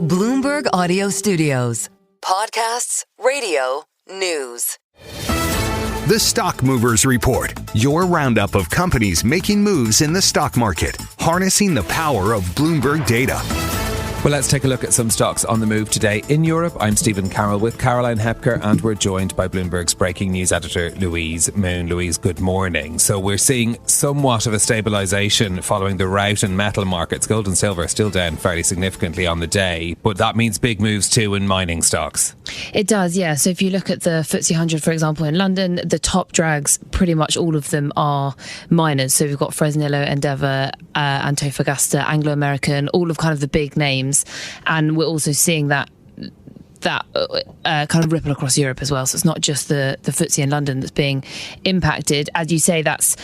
Bloomberg Audio Studios. Podcasts, radio, news. The Stock Movers Report, your roundup of companies making moves in the stock market, harnessing the power of Bloomberg data. Well, let's take a look at some stocks on the move today. In Europe, I'm Stephen Carroll with Caroline Hepker, and we're joined by Bloomberg's breaking news editor, Louise Moon. Louise, good morning. So we're seeing somewhat of a stabilisation following the rout in metal markets. Gold and silver are still down fairly significantly on the day, but that means big moves too in mining stocks. It does, yeah. So if you look at the FTSE 100, for example, in London, the top drags, pretty much all of them are miners. So we've got Fresnillo, Endeavour, Antofagasta, Anglo American, all of kind of the big names. And we're also seeing that kind of ripple across Europe as well. So it's not just the FTSE in London that's being impacted. As you say, that's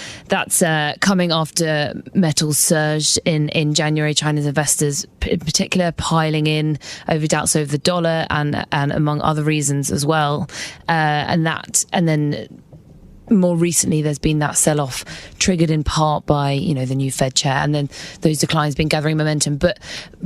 coming after metals surged in January. China's investors, in particular, piling in over doubts over the dollar and among other reasons as well. And then more recently, there's been that sell-off triggered in part by, the new Fed chair, and then those declines been gathering momentum, but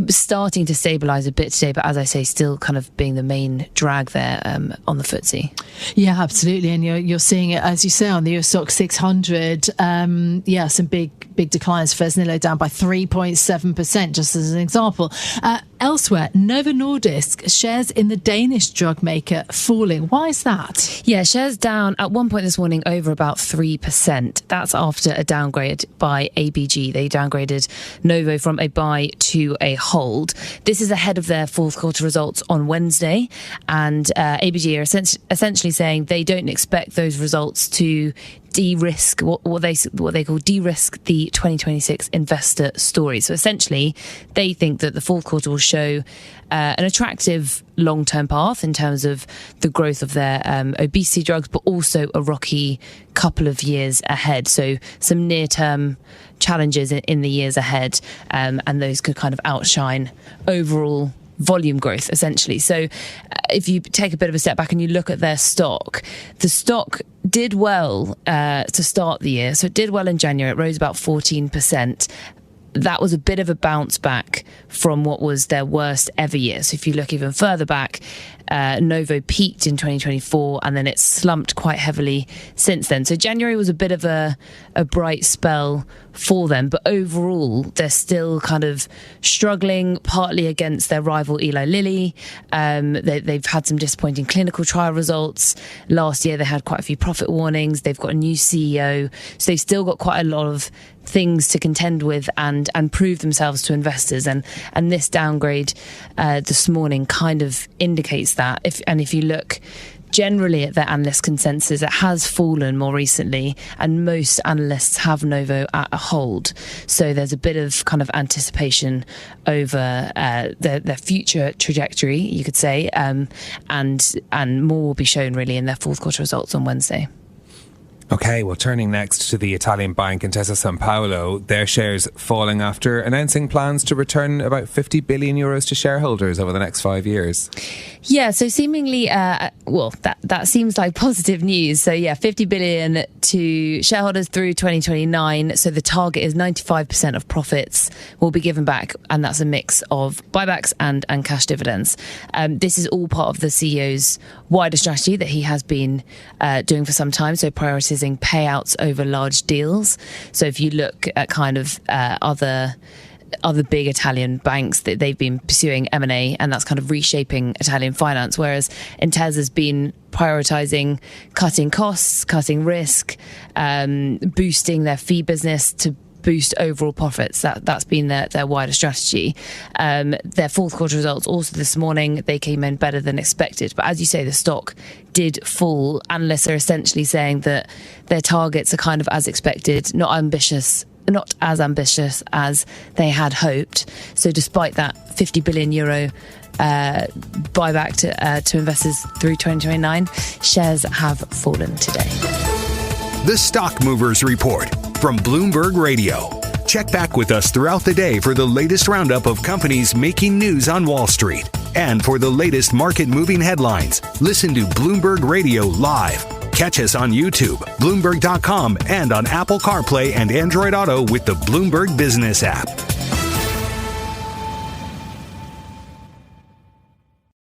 starting to stabilise a bit today. But as I say, still kind of being the main drag there on the FTSE. Yeah, absolutely, and you're seeing it, as you say, on the US Stock 600. Some big declines. Fresnillo down by 3.7%, just as an example. Elsewhere, Novo Nordisk shares in the Danish drug maker falling. Why is that? Yeah, shares down at one point this morning over about 3%. That's after a downgrade by ABG. They downgraded Novo from a buy to a hold. This is ahead of their fourth quarter results on Wednesday, and ABG are essentially saying they don't expect those results to de-risk what they call de-risk the 2026 investor story. So essentially, they think that the fourth quarter will show an attractive long-term path in terms of the growth of their obesity drugs, but also a rocky couple of years ahead. So some near-term challenges in the years ahead, and those could kind of outshine overall volume growth, essentially. So if you take a bit of a step back and you look at their stock, the stock did well to start the year. So it did well in January. It rose about 14%. That was a bit of a bounce back from what was their worst ever year. So if you look even further back, Novo peaked in 2024 and then it's slumped quite heavily since then. So January was a bit of a bright spell for them, but overall they're still kind of struggling, partly against their rival Eli Lilly. They've had some disappointing clinical trial results. Last year they had quite a few profit warnings. They've got a new CEO, so they've still got quite a lot of things to contend with and prove themselves to investors, and this downgrade this morning kind of indicates that. If you look generally at their analyst consensus, it has fallen more recently, and most analysts have Novo at a hold. So there's a bit of kind of anticipation over their future trajectory, you could say, and more will be shown really in their fourth quarter results on Wednesday. Okay, well, turning next to the Italian bank Intesa Sanpaolo, their shares falling after announcing plans to return about 50 billion euros to shareholders over the next 5 years. Yeah, so seemingly, that seems like positive news. So yeah, 50 billion to shareholders through 2029. So the target is 95% of profits will be given back, and that's a mix of buybacks and cash dividends. This is all part of the CEO's wider strategy that he has been doing for some time, so prioritising payouts over large deals. So if you look at kind of other big Italian banks, that they've been pursuing M&A, and that's kind of reshaping Italian finance, whereas Intesa's been prioritising cutting costs, cutting risk, boosting their fee business to boost overall profits. That's been their wider strategy. Their fourth quarter results also this morning, they came in better than expected. But as you say, the stock did fall. Analysts are essentially saying that their targets are kind of as expected, not as ambitious as they had hoped. So despite that 50 billion euro buyback to investors through 2029, shares have fallen today. The Stock Movers Report from Bloomberg Radio. Check back with us throughout the day for the latest roundup of companies making news on Wall Street. And for the latest market-moving headlines, listen to Bloomberg Radio live. Catch us on YouTube, Bloomberg.com, and on Apple CarPlay and Android Auto with the Bloomberg Business app.